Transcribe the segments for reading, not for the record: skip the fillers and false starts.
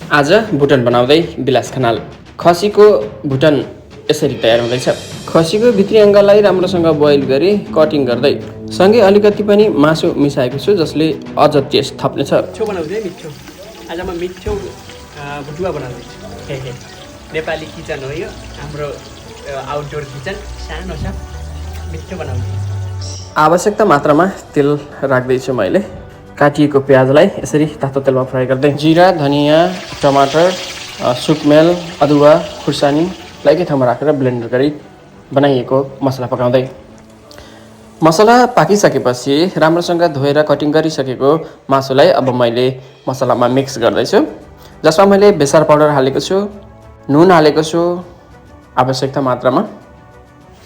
आज भुटन बनाउँदै विलास खनाल। खसीको भुटन यसरी तयार हुँदैछ। खसीको भित्री अङ्गलाई राम्रोसँग बोइल गरी कटिङ गर्दै सँगै अलिकति पनि मासु मिसाएको छु, जसले अझ टेस्ट थप्नेछ। मिठो बनाउँछु है, मिठो। आज म मिठो भुटुवा बनाउँदैछु। नेपाली किचन हो यो, हाम्रो आउटडोर किचन, सानो छ, मिठो बनाउँछु। आवश्यकता मात्रामा तेल राख्दैछु मैले। काटिएको प्याजलाई यसरी तातो तेलमा फ्राई गर्दै जिरा, धनियाँ, टमाटर, सुकमेल, अदुवा, खुर्सानीलाई एकै ठाउँमा राखेर ब्लेन्डर गरी बनाइएको मसला पकाउँदै मसला पाकिसकेपछि राम्रोसँग धोएर कटिङ गरिसकेको मासुलाई अब मैले मसलामा मिक्स गर्दैछु, जसमा मैले बेसार पाउडर हालेको छु, नुन हालेको छु आवश्यकता मात्रामा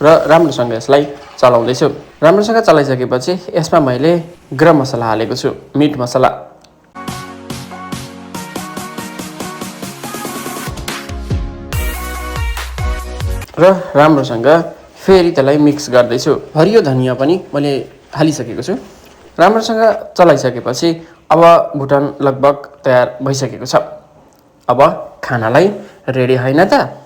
र राम्रोसँग यसलाई चलाउँदैछु। राम्रोसँग चलाइसकेपछि यसमा मैले गरम मसला हालेको छु, मिट मसला। र राम्रोसँग फेरि त्यसलाई मिक्स गर्दैछु। हरियो धनियाँ पनि मैले हालिसकेको छु। राम्रोसँग चलाइसकेपछि अब भुटन लगभग तयार भइसकेको छ। अब खानालाई रेडी होइन त।